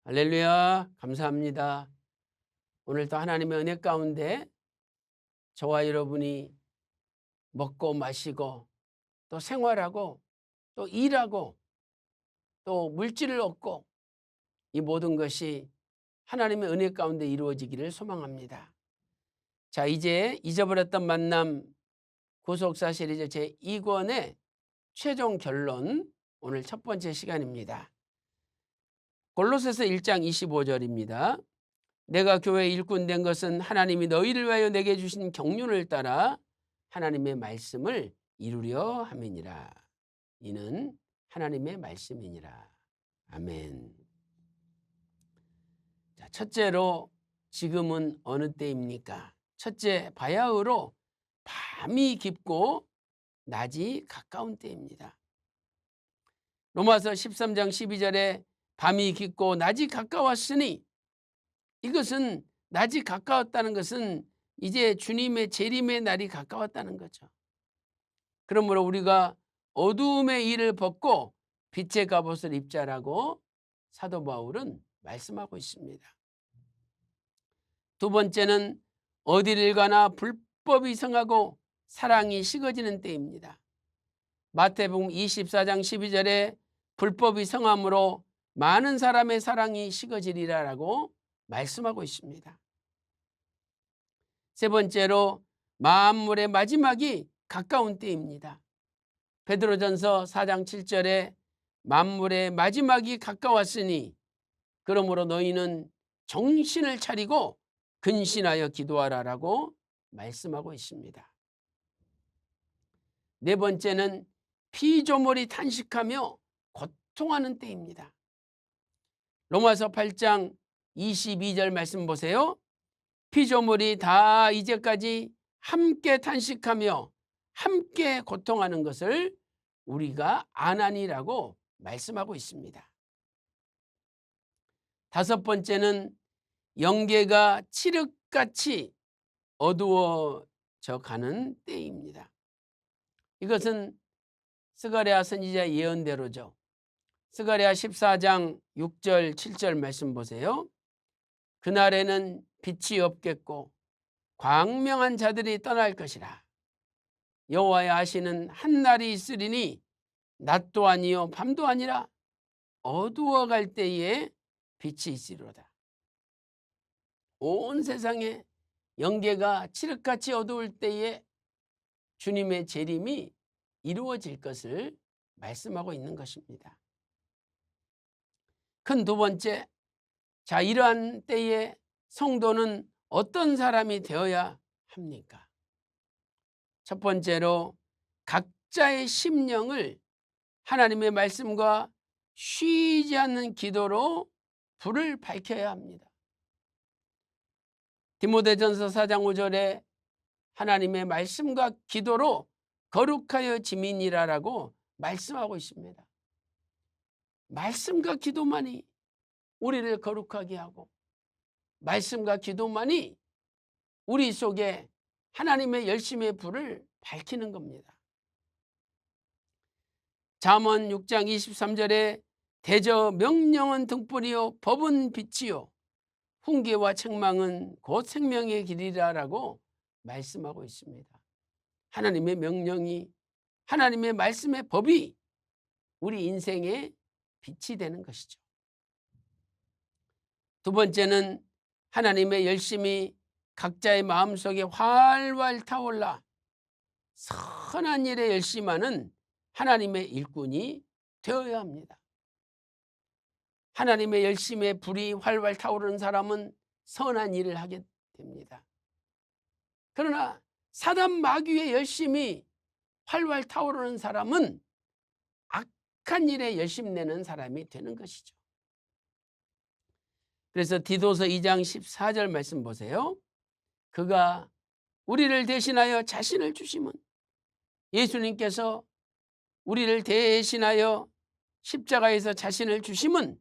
할렐루야, 감사합니다. 오늘도 하나님의 은혜 가운데 저와 여러분이 먹고 마시고 또 생활하고 또 일하고 또 물질을 얻고 이 모든 것이 하나님의 은혜 가운데 이루어지기를 소망합니다. 자, 이제 잊어버렸던 만남 구속사 시리즈 제2권의 최종 결론, 오늘 첫 번째 시간입니다. 골로새서 1장 25절입니다. 내가 교회의 일꾼 된 것은 하나님이 너희를 위하여 내게 주신 경륜을 따라 하나님의 말씀을 이루려 함이니라. 이는 하나님의 말씀이니라. 아멘. 자, 첫째로 지금은 어느 때입니까? 첫째, 바야흐로 밤이 깊고 낮이 가까운 때입니다. 로마서 13장 12절에 밤이 깊고 낮이 가까웠으니, 이것은 낮이 가까웠다는 것은 이제 주님의 재림의 날이 가까웠다는 거죠. 그러므로 우리가 어두움의 일을 벗고 빛의 갑옷을 입자라고 사도 바울은 말씀하고 있습니다. 두 번째는 어디를 가나 불법이 성하고 사랑이 식어지는 때입니다. 마태복음 24장 12절에 불법이 성함으로 많은 사람의 사랑이 식어지리라라고 말씀하고 있습니다. 세 번째로 만물의 마지막이 가까운 때입니다. 베드로전서 4장 7절에 만물의 마지막이 가까웠으니 그러므로 너희는 정신을 차리고 근신하여 기도하라라고 말씀하고 있습니다. 네 번째는 피조물이 탄식하며 고통하는 때입니다. 로마서 8장 22절 말씀 보세요. 피조물이 다 이제까지 함께 탄식하며 함께 고통하는 것을 우리가 아나니라고 말씀하고 있습니다. 다섯 번째는 영계가 칠흑같이 어두워져 가는 때입니다. 이것은 스가랴 선지자 예언대로죠. 스가랴 14장 6절 7절 말씀 보세요. 그날에는 빛이 없겠고 광명한 자들이 떠날 것이라. 여호와의 아시는 한 날이 있으리니 낮도 아니요 밤도 아니라 어두워갈 때에 빛이 있으리로다. 온 세상에 영계가 칠흑같이 어두울 때에 주님의 재림이 이루어질 것을 말씀하고 있는 것입니다. 큰 두 번째, 자, 이러한 때에 성도는 어떤 사람이 되어야 합니까? 첫 번째로 각자의 심령을 하나님의 말씀과 쉬지 않는 기도로 불을 밝혀야 합니다. 디모데전서 4장 5절에 하나님의 말씀과 기도로 거룩하여 지민이라라고 말씀하고 있습니다. 말씀과 기도만이 우리를 거룩하게 하고, 말씀과 기도만이 우리 속에 하나님의 열심의 불을 밝히는 겁니다. 잠언 6장 23절에 대저 명령은 등불이요 법은 빛이요 훈계와 책망은 곧 생명의 길이라라고 말씀하고 있습니다. 하나님의 명령이, 하나님의 말씀의 법이 우리 인생의 빛이 되는 것이죠. 두 번째는 하나님의 열심이 각자의 마음속에 활활 타올라 선한 일에 열심하는 하나님의 일꾼이 되어야 합니다. 하나님의 열심의 불이 활활 타오르는 사람은 선한 일을 하게 됩니다. 그러나 사단 마귀의 열심이 활활 타오르는 사람은 악한 일에 열심내는 사람이 되는 것이죠. 그래서 디도서 2장 14절 말씀 보세요. 그가 우리를 대신하여 자신을 주심은, 예수님께서 우리를 대신하여 십자가에서 자신을 주심은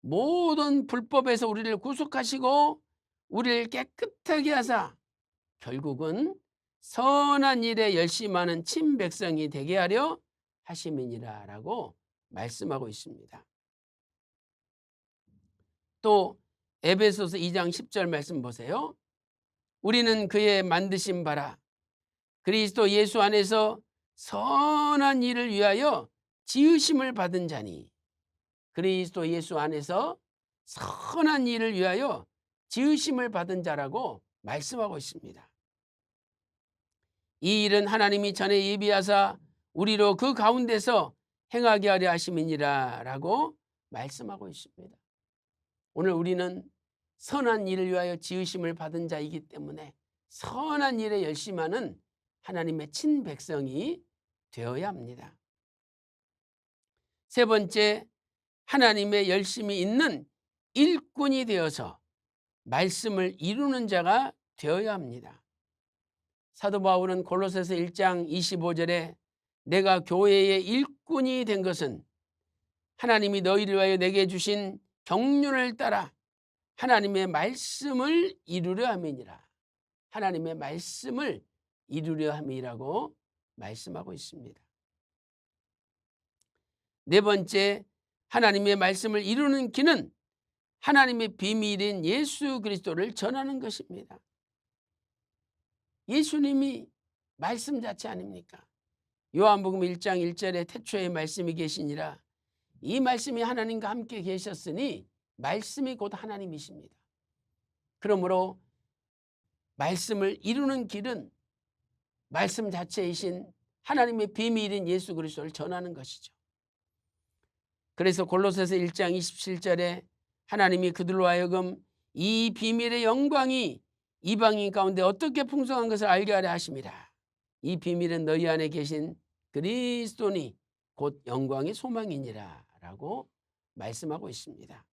모든 불법에서 우리를 구속하시고 우리를 깨끗하게 하사 결국은 선한 일에 열심하는 친백성이 되게 하려 하심이니라 라고 말씀하고 있습니다. 또 에베소서 2장 10절 말씀 보세요. 우리는 그의 만드신 바라 그리스도 예수 안에서 선한 일을 위하여 지으심을 받은 자니. 그리스도 예수 안에서 선한 일을 위하여 지으심을 받은 자라고 말씀하고 있습니다. 이 일은 하나님이 전에 예비하사 우리로 그 가운데서 행하게 하려 하심이니라 라고 말씀하고 있습니다. 오늘 우리는 선한 일을 위하여 지으심을 받은 자이기 때문에 선한 일에 열심하는 하나님의 친백성이 되어야 합니다. 세 번째, 하나님의 열심이 있는 일꾼이 되어서 말씀을 이루는 자가 되어야 합니다. 사도 바울은 골로새서 1장 25절에 내가 교회의 일꾼이 된 것은 하나님이 너희를 위하여 내게 주신 경륜을 따라 하나님의 말씀을 이루려 함이니라. 하나님의 말씀을 이루려 함이라고 말씀하고 있습니다. 네 번째, 하나님의 말씀을 이루는 길은 하나님의 비밀인 예수 그리스도를 전하는 것입니다. 예수님이 말씀 자체 아닙니까? 요한복음 1장 1절에 태초에 말씀이 계시니라. 이 말씀이 하나님과 함께 계셨으니 말씀이 곧 하나님이십니다. 그러므로 말씀을 이루는 길은 말씀 자체이신 하나님의 비밀인 예수 그리스도를 전하는 것이죠. 그래서 골로새서 1장 27절에 하나님이 그들로 하여금 이 비밀의 영광이 이방인 가운데 어떻게 풍성한 것을 알게 하려 하심이라. 이 비밀은 너희 안에 계신 그리스도니 곧 영광의 소망이니라 라고 말씀하고 있습니다.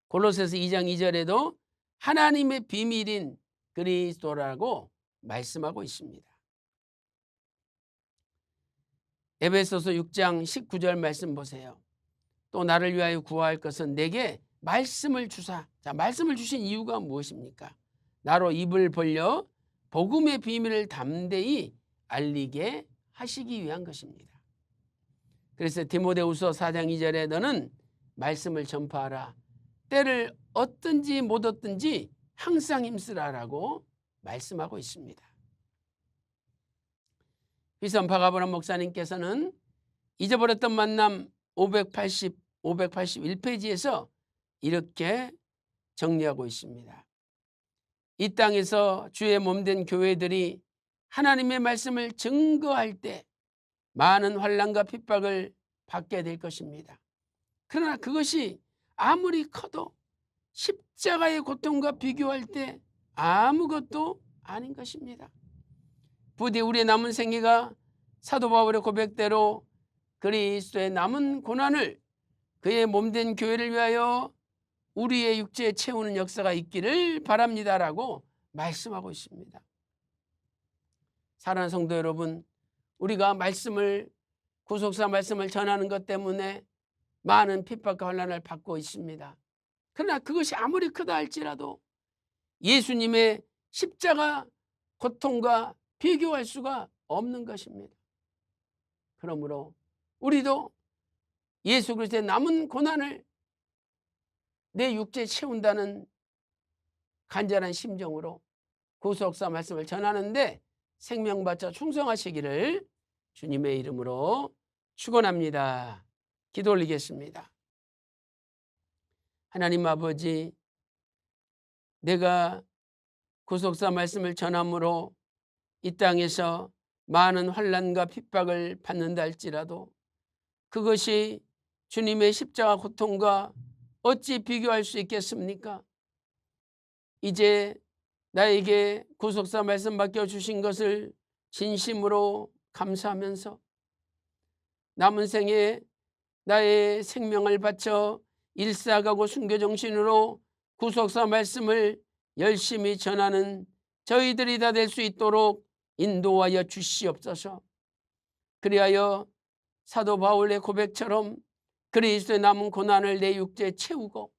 골로새서 2장 2절에도 하나님의 비밀인 그리스도라고 말씀하고 있습니다. 에베소서 6장 19절 말씀 보세요. 또 나를 위하여 구할 것은 내게 말씀을 주사. 자, 말씀을 주신 이유가 무엇입니까? 나로 입을 벌려 복음의 비밀을 담대히 알리게 하시기 위한 것입니다. 그래서 디모데후서 4장 2절에 너는 말씀을 전파하라. 때를 얻든지 못 얻든지 항상 힘쓰라라고 말씀하고 있습니다. 비선 박아보람 목사님께서는 잊어버렸던 만남 581페이지에서 이렇게 정리하고 있습니다. 이 땅에서 주의 몸된 교회들이 하나님의 말씀을 증거할 때 많은 환난과 핍박을 받게 될 것입니다. 그러나 그것이 아무리 커도 십자가의 고통과 비교할 때 아무것도 아닌 것입니다. 부디 우리의 남은 생애가 사도 바울의 고백대로 그리스도의 남은 고난을 그의 몸된 교회를 위하여 우리의 육체에 채우는 역사가 있기를 바랍니다라고 말씀하고 있습니다. 사랑하는 성도 여러분, 우리가 구속사 말씀을 전하는 것 때문에 많은 핍박과 환난을 받고 있습니다. 그러나 그것이 아무리 크다 할지라도 예수님의 십자가 고통과 비교할 수가 없는 것입니다. 그러므로 우리도 예수 그리스도의 남은 고난을 내 육체에 채운다는 간절한 심정으로 구속사 말씀을 전하는데 생명 바쳐 충성하시기를 주님의 이름으로 축원합니다. 기도 올리겠습니다. 하나님 아버지, 내가 구속사 말씀을 전함으로 이 땅에서 많은 환난과 핍박을 받는다 할지라도 그것이 주님의 십자가 고통과 어찌 비교할 수 있겠습니까? 이제 나에게 구속사 말씀 맡겨주신 것을 진심으로 감사하면서 남은 생에 나의 생명을 바쳐 일사가고 순교정신으로 구속사 말씀을 열심히 전하는 저희들이 다 될 수 있도록 인도하여 주시옵소서. 그리하여 사도 바울의 고백처럼 그리스도의 남은 고난을 내 육체에 채우고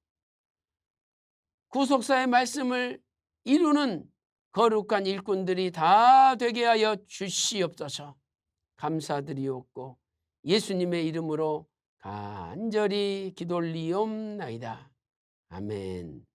구속사의 말씀을 이루는 거룩한 일꾼들이 다 되게 하여 주시옵소서. 감사드리옵고 예수님의 이름으로 간절히 기도 올리옵나이다. 아멘.